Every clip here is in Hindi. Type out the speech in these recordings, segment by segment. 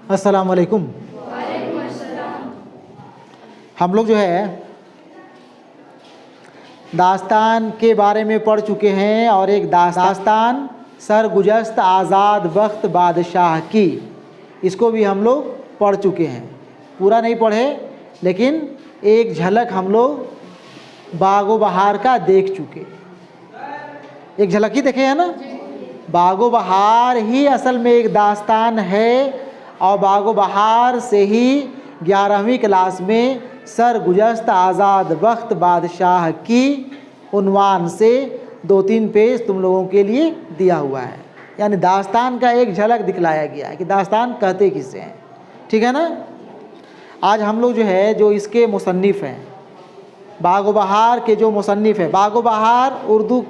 अस्सलाम वालेकुम। हम लोग जो है दास्तान के बारे में पढ़ चुके हैं और एक दास्तान सरगुज़श्त आज़ाद बख्त बादशाह की, इसको भी हम लोग पढ़ चुके हैं। पूरा नहीं पढ़े लेकिन एक झलक हम लोग बागो बहार का देख चुके, एक झलक ही देखे है ना। बागो बहार ही असल में एक दास्तान है और बागो बहार से ही 11वीं क्लास में सरगुज़श्त आज़ाद बख्त बादशाह की उन्वान से 2-3 पेज तुम लोगों के लिए दिया हुआ है। यानी दास्तान का एक झलक दिखलाया गया है कि दास्तान कहते किसे हैं, ठीक है ना। आज हम लोग जो है जो इसके मुसन्निफ़ हैं, बागो बहार के जो मुसन्निफ़ हैं, बागो बहार उर्दू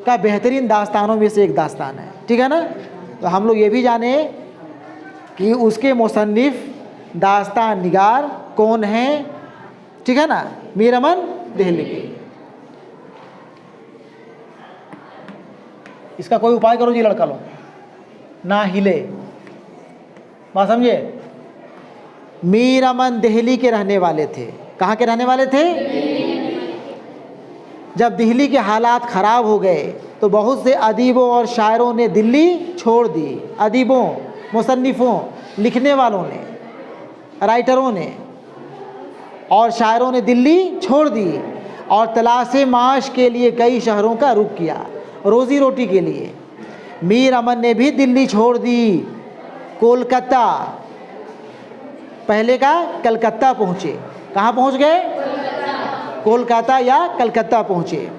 का बेहतरीन दास्तानों में से एक दास्तान है, ठीक है ना। तो हम लोग ये भी जाने कि उसके मुसन्निफ़ दास्तान निगार कौन हैं, ठीक है ना। मीर अमन देहलवी। इसका कोई उपाय करो जी लड़का लोग, ना हिले, बात समझे। मीर अमन दिल्ली के रहने वाले थे। कहाँ के रहने वाले थे? जब दिल्ली के हालात ख़राब हो गए तो बहुत से अदीबों और शायरों ने दिल्ली छोड़ दी। अदीबों, मुसन्निफ़ों, लिखने वालों ने, राइटरों ने और शायरों ने दिल्ली छोड़ दी और तलाशे माश के लिए कई शहरों का रुख किया, रोज़ी रोटी के लिए। मीर अमन ने भी दिल्ली छोड़ दी। कोलकाता, पहले का कलकत्ता पहुँचे। कहाँ पहुँच गए? कोलकाता या कलकत्ता पहुँचे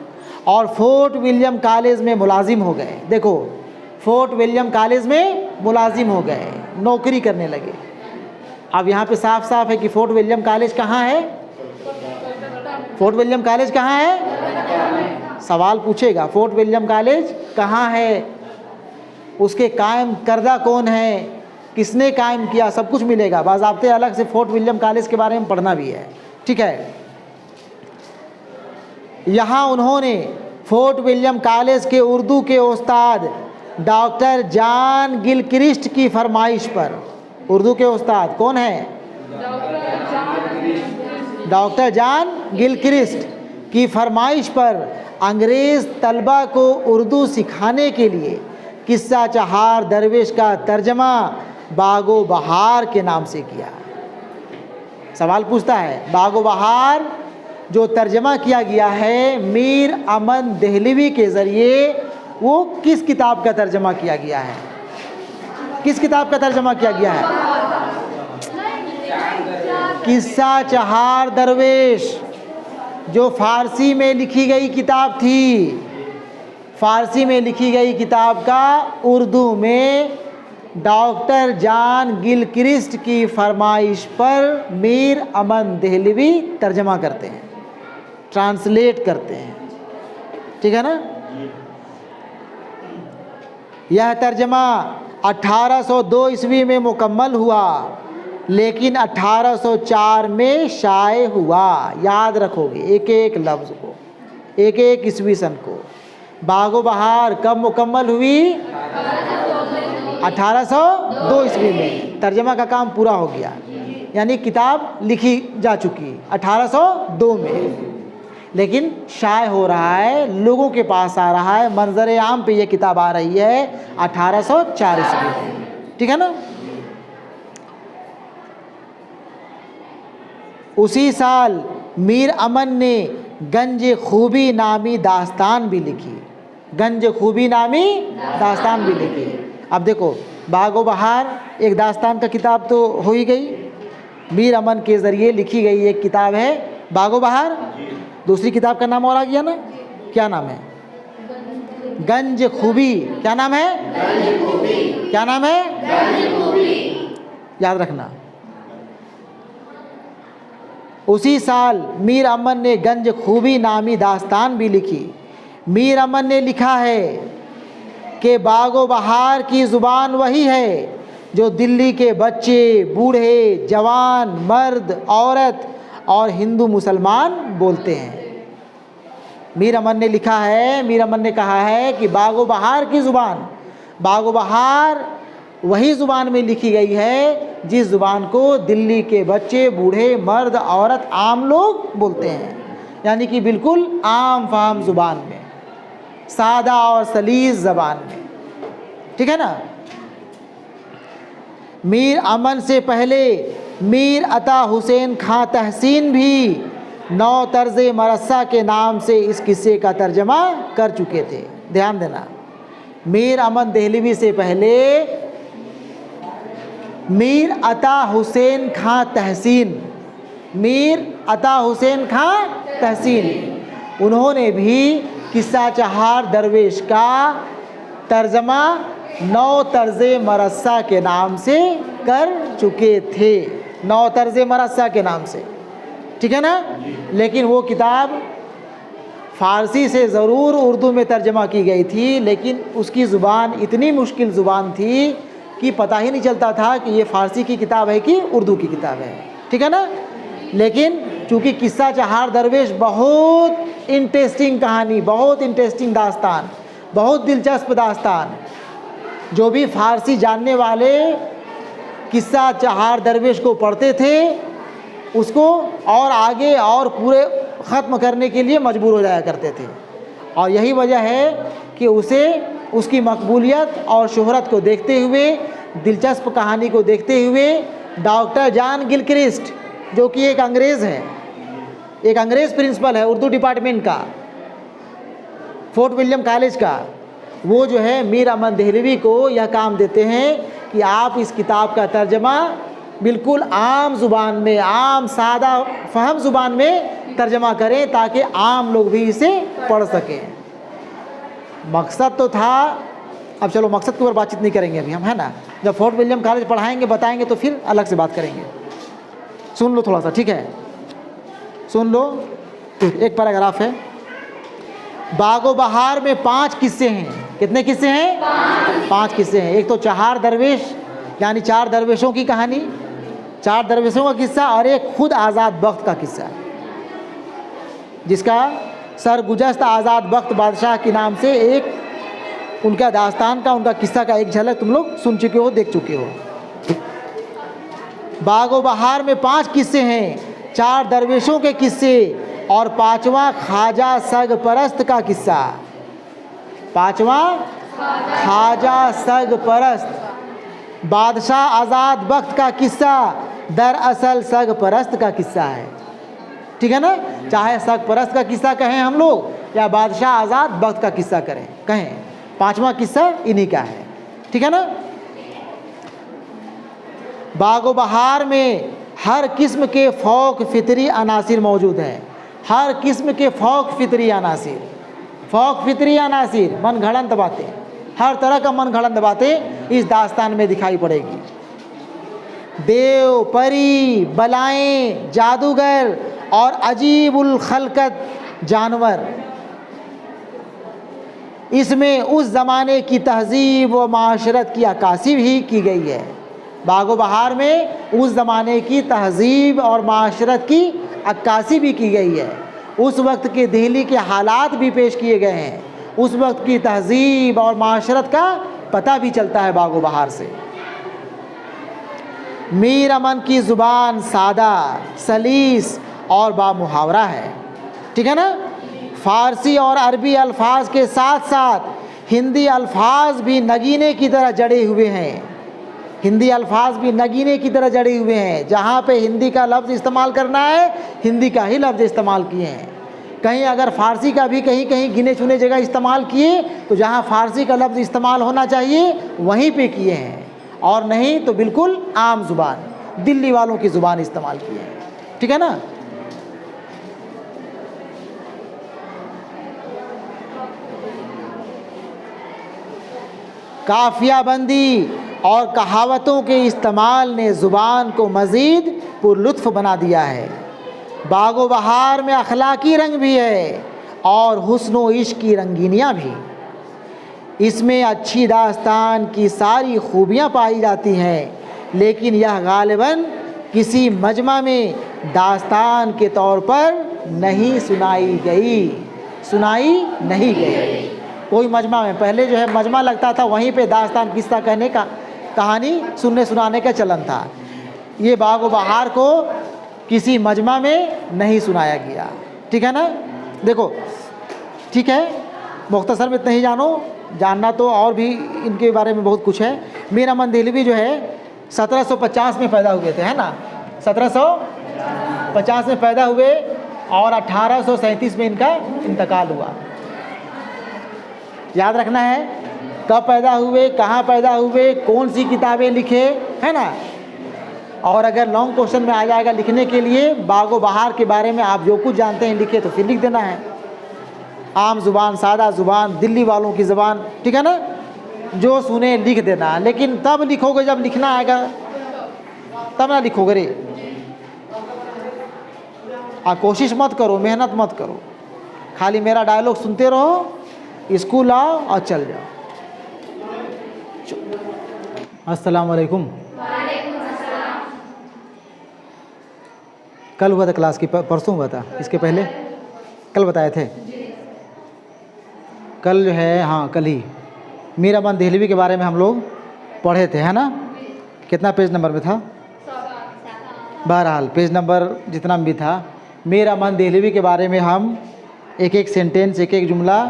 और फोर्ट विलियम कॉलेज में मुलाजिम हो गए। देखो, फोर्ट विलियम कॉलेज में मुलाजिम हो गए, नौकरी करने लगे। अब यहाँ पे साफ साफ है कि फोर्ट विलियम कॉलेज कहाँ है? फोर्ट विलियम कॉलेज कहाँ है? सवाल पूछेगा, फोर्ट विलियम कॉलेज कहाँ है, उसके कायम करदा कौन है, किसने कायम किया, सब कुछ मिलेगा। बाज़ाब्ते अलग से फोर्ट विलियम कॉलेज के बारे में पढ़ना भी है, ठीक है। यहाँ उन्होंने फोर्ट विलियम कॉलेज के उर्दू के उस्ताद डॉक्टर जॉन गिलक्रिस्ट की फरमाइश पर, उर्दू के उस्ताद कौन है? डॉक्टर जॉन गिलक्रिस्ट की फरमाइश पर अंग्रेज़ तलबा को उर्दू सिखाने के लिए किस्सा चहार दरवेश का तर्जमा बागो बहार के नाम से किया। सवाल पूछता है, बागो बहार जो तर्जमा किया गया है मीर अमन देहलवी के ज़रिए, वो किस किताब का तर्जमा किया गया है? किस किताब का तर्जमा किया गया है? किस्सा चहार दरवेश, जो फ़ारसी में लिखी गई किताब थी। फ़ारसी में लिखी गई किताब का उर्दू में डॉक्टर जॉन गिलक्रिस्ट की फरमाइश पर मीर अमन देहलवी तर्जमा करते हैं, ट्रांसलेट करते हैं, ठीक है ना। यह तर्जमा 1802 ईस्वी में मुकम्मल हुआ लेकिन 1804 में शाये हुआ। याद रखोगे एक एक लफ्ज़ को, एक एक ईस्वी सन को। बागो बहार कब मुकम्मल हुई? 1802 ईस्वी में तर्जमा का काम पूरा हो गया, यानी किताब लिखी जा चुकी 1802 में, लेकिन शाये हो रहा है, लोगों के पास आ रहा है, मंजर आम पे ये किताब आ रही है 1804 ईस्वी में, ठीक है ना। उसी साल मीर अमन ने गंज खूबी नामी दास्तान भी लिखी। गंज खूबी नामी दास्तान भी लिखी। अब देखो, बागो बहार एक दास्तान का किताब तो हो ही गई, मीर अमन के ज़रिए लिखी गई एक किताब है बागो बहार। दूसरी किताब का नाम और आ गया ना, क्या नाम है? गंज खूबी। क्या नाम है? गंज खूबी। क्या नाम है? गंज खूबी। याद रखना। उसी साल मीर अमन ने गंज खूबी नामी दास्तान भी लिखी। मीर अमन ने लिखा है कि बागो बहार की ज़ुबान वही है जो दिल्ली के बच्चे, बूढ़े, जवान, मर्द, औरत और हिंदू मुसलमान बोलते हैं। मीर अमन ने लिखा है, मीर अमन ने कहा है कि बागो बहार की ज़ुबान, बागो बहार वही ज़ुबान में लिखी गई है जिस ज़ुबान को दिल्ली के बच्चे, बूढ़े, मर्द, औरत, आम लोग बोलते हैं, यानी कि बिल्कुल आम फाहम ज़ुबान में, सादा और सलीस ज़बान में। ठीक है ना। मीर अमन से पहले मीर अता हुसैन खां तहसीन भी नौ तर्ज़ मरस्सा के नाम से इस किस्से का तर्जमा कर चुके थे। ध्यान देना, मीर अमन देहलवी से पहले मीर अता हुसैन खां तहसीन, मीर अता हुसैन खां तहसीन, उन्होंने भी किस्सा चहार दरवेश का तर्जमा नौ तर्ज़ मरस्सा के नाम से कर चुके थे, नौ तर्ज़ मरस्सा के नाम से। ठीक है ना। लेकिन वो किताब फ़ारसी से ज़रूर उर्दू में तर्जमा की गई थी, लेकिन उसकी ज़ुबान इतनी मुश्किल ज़ुबान थी कि पता ही नहीं चलता था कि ये फ़ारसी की किताब है कि उर्दू की किताब है। ठीक है ना। लेकिन चूँकि किस्सा चहार दरवेश बहुत इंटरेस्टिंग कहानी, बहुत इंटरेस्टिंग दास्तान, बहुत दिलचस्प दास्तान, जो भी फ़ारसी जानने वाले किस्सा चहार दरवेश को पढ़ते थे उसको और आगे और पूरे ख़त्म करने के लिए मजबूर हो जाया करते थे। और यही वजह है कि उसे उसकी मकबूलियत और शोहरत को देखते हुए, दिलचस्प कहानी को देखते हुए डॉक्टर जॉन गिलक्रिस्ट, जो कि एक अंग्रेज़ है, एक अंग्रेज़ प्रिंसिपल है उर्दू डिपार्टमेंट का, फोर्ट विलियम कॉलेज का, वो जो है मीर अमन देहलवी को यह काम देते हैं कि आप इस किताब का तर्जमा बिल्कुल आम ज़ुबान में, आम सादा फहम ज़ुबान में तर्जमा करें ताकि आम लोग भी इसे पढ़ सकें। मकसद तो था, अब चलो मकसद के ऊपर बातचीत नहीं करेंगे अभी हम, है ना। जब फोर्ट विलियम कॉलेज पढ़ाएंगे, बताएंगे तो फिर अलग से बात करेंगे। सुन लो थोड़ा सा, ठीक है, सुन लो। एक पैराग्राफ है, बागो बहार में 5 किस्से हैं। कितने किस्से हैं? 5 किस्से हैं। एक तो चहार दरवेश यानी 4 दरवेशों की कहानी, 4 दरवेशों का किस्सा, और एक खुद आज़ाद बख्त का किस्सा, जिसका सरगुजश्त आज़ाद बख्त बादशाह के नाम से एक उनका दास्तान का, उनका किस्सा का एक झलक तुम लोग सुन चुके हो, देख चुके हो। बागो बहार में 5 किस्से हैं, 4 दरवेशों के किस्से और 5वां ख्वाजा सरपरस्त का किस्सा। 5वां ख्वाजा सरपरस्त बादशाह आज़ाद बख्त का किस्सा दरअसल सरपरस्त का किस्सा है। ठीक है ना। चाहे सरपरस्त का किस्सा कहें हम लोग या बादशाह आज़ाद बख्त का किस्सा कहें, 5वां किस्सा इन्हीं का है। ठीक है ना। बागो बहार में हर किस्म के फ़ौक फितरी अनासिर मौजूद हैं, हर किस्म के फ़ौक फितरी अनासिर, फ़ौक फितरी अनासिर, मन घड़ंत बातें, हर तरह का मन घड़ंत बातें इस दास्तान में दिखाई पड़ेगी। देव, परी, बलाएं, जादूगर और अजीबुल खलकत जानवर, इसमें उस ज़माने की तहज़ीब व माशरत की अक्कासी भी की गई है। बागो बहार में उस ज़माने की तहज़ीब और माशरत की अक्कासी भी की गई है। उस वक्त के दिल्ली के हालात भी पेश किए गए हैं, उस वक्त की तहज़ीब और माशरत का पता भी चलता है बागो बहार से। मीर अमन की ज़ुबान सादा, सलीस और बामुहावरा है। ठीक है ना। फ़ारसी और अरबी अल्फाज के साथ साथ हिंदी अल्फाज भी नगीने की तरह जड़े हुए हैं, हिंदी अल्फाज भी नगीने की तरह जड़े हुए हैं। जहाँ पे हिंदी का लफ्ज़ इस्तेमाल करना है, हिंदी का ही लफ्ज़ इस्तेमाल किए हैं। कहीं अगर फ़ारसी का भी कहीं कहीं गिने चुने जगह इस्तेमाल किए तो जहाँ फ़ारसी का लफ्ज़ इस्तेमाल होना चाहिए वहीं पे किए हैं, और नहीं तो बिल्कुल आम ज़ुबान, दिल्ली वालों की ज़ुबान इस्तेमाल की है। ठीक है ना। काफ़ियाबंदी और कहावतों के इस्तेमाल ने ज़ुबान को मज़ीद पुरलुत्फ़ बना दिया है। बागो बहार में अखलाकी रंग भी है और हुस्न व इश्क की रंगीनियाँ भी। इसमें अच्छी दास्तान की सारी खूबियाँ पाई जाती हैं, लेकिन यह गालिबन किसी मजमा में दास्तान के तौर पर नहीं सुनाई गई। कोई मजमा में, पहले जो है मजमा लगता था वहीं पे दास्तान किस्सा कहने का, कहानी सुनने सुनाने का चलन था। ये बाग व बहार को किसी मजमा में नहीं सुनाया गया। ठीक है ना। देखो ठीक है, मुख्तसर में इतना ही जानो, जानना तो और भी इनके बारे में बहुत कुछ है। मीर अमन देहलवी जो है 1750 में पैदा हुए थे, है ना, 1750 में पैदा हुए और 1837 में इनका इंतकाल हुआ। याद रखना है कब पैदा हुए, कहाँ पैदा हुए, कौन सी किताबें लिखे, है ना। और अगर लॉन्ग क्वेश्चन में आ जाएगा लिखने के लिए बाग व बहार के बारे में आप जो कुछ जानते हैं लिखे तो फिर लिख देना है। आम ज़ुबान, सादा ज़ुबान, दिल्ली वालों की ज़ुबान, ठीक है ना, जो सुने लिख देना। लेकिन तब लिखोगे जब लिखना आएगा, तब ना लिखोगे रे। कोशिश मत करो, मेहनत मत करो, खाली मेरा डायलॉग सुनते रहो, स्कूल आओ और चल जाओ। अस्सलाम वालेकुम। कल हुआ था क्लास की, परसों हुआ था, इसके पहले कल बताए थे। कल जो है, हाँ कल ही मीर अमन देहलवी के बारे में हम लोग पढ़े थे, है ना। कितना पेज नंबर में था? बहरहाल पेज नंबर जितना भी था, मीर अमन देहलवी के बारे में हम एक एक सेंटेंस, एक एक जुमला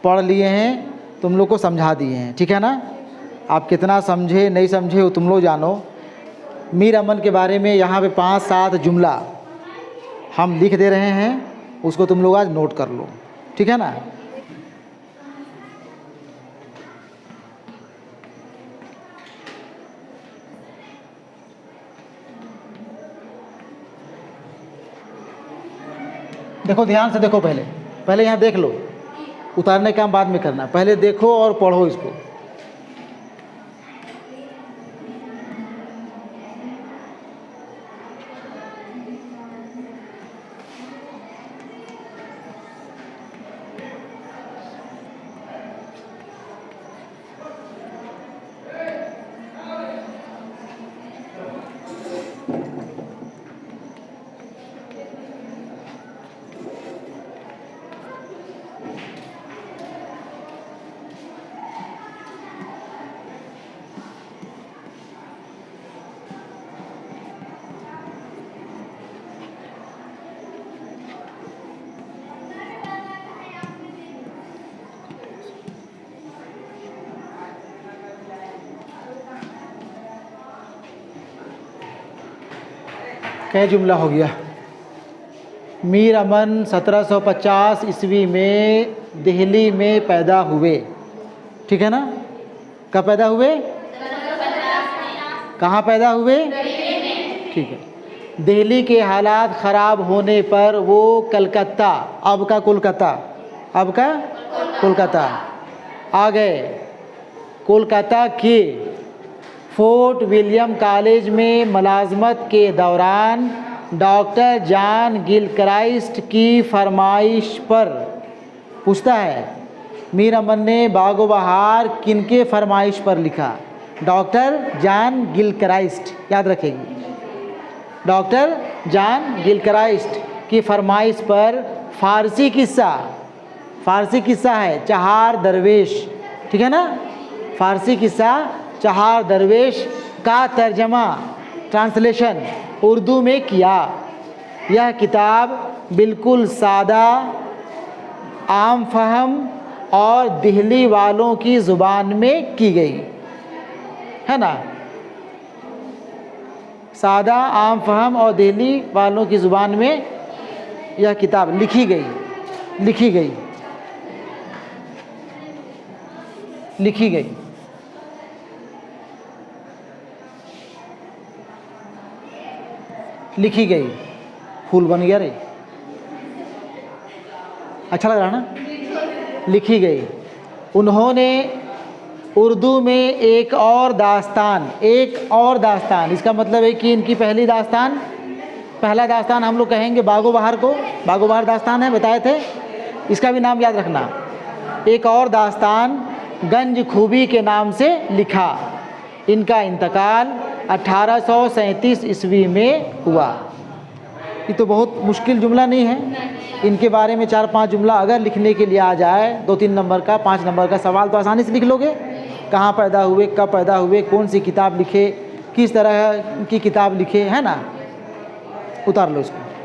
पढ़ लिए हैं, तुम लोग को समझा दिए हैं। ठीक है ना। आप कितना समझे नहीं समझे वो तुम लोग जानो। मीर अमन के बारे में यहाँ पे 5-7 जुमला हम लिख दे रहे हैं, उसको तुम लोग आज नोट कर लो। ठीक है ना। देखो ध्यान से देखो, पहले यहाँ देख लो, उतारने का काम बाद में करना, पहले देखो और पढ़ो इसको। क्या जुमला हो गया? मीर अमन 1750 ईस्वी में दिल्ली में पैदा हुए। ठीक है ना। कब पैदा हुए? कहाँ पैदा हुए? ठीक है। दिल्ली के हालात ख़राब होने पर वो कलकत्ता, अब का कोलकाता, अब का कोलकाता आ गए। कोलकाता के फोर्ट विलियम कॉलेज में मुलाजमत के दौरान डॉक्टर जॉन गिलक्राइस्ट की फरमाइश पर, पूछता है मीर अमन ने बाग व बहार किनके फरमाइश पर लिखा? डॉक्टर जॉन गिलक्राइस्ट, याद रखेगी, डॉक्टर जॉन गिलक्राइस्ट की फरमाइश पर फ़ारसी किस्सा है चहार दरवेश। ठीक है ना। फ़ारसी किस्सा चहार दरवेश का तर्जमा, ट्रांसलेशन उर्दू में किया। यह किताब बिल्कुल सादा, आम फहम और दिल्ली वालों की ज़ुबान में की गई, है ना। सादा, आम फहम और दिल्ली वालों की ज़ुबान में यह किताब लिखी गई। फूल बन गया रे, अच्छा लग रहा ना। लिखी गई। उन्होंने उर्दू में एक और दास्तान, इसका मतलब है कि इनकी पहला दास्तान हम लोग कहेंगे बाग व बहार को। बाग व बहार दास्तान है, बताए थे, इसका भी नाम याद रखना। एक और दास्तान गंज खूबी के नाम से लिखा। इनका इंतकाल 1837 ईस्वी में हुआ। ये तो बहुत मुश्किल जुमला नहीं है, इनके बारे में 4-5 जुमला अगर लिखने के लिए आ जाए, 2-3 नंबर का, 5 नंबर का सवाल तो आसानी से लिख लोगे। कहाँ पैदा हुए, कब पैदा हुए, कौन सी किताब लिखे, किस तरह की किताब लिखे, है ना। उतार लो इसको।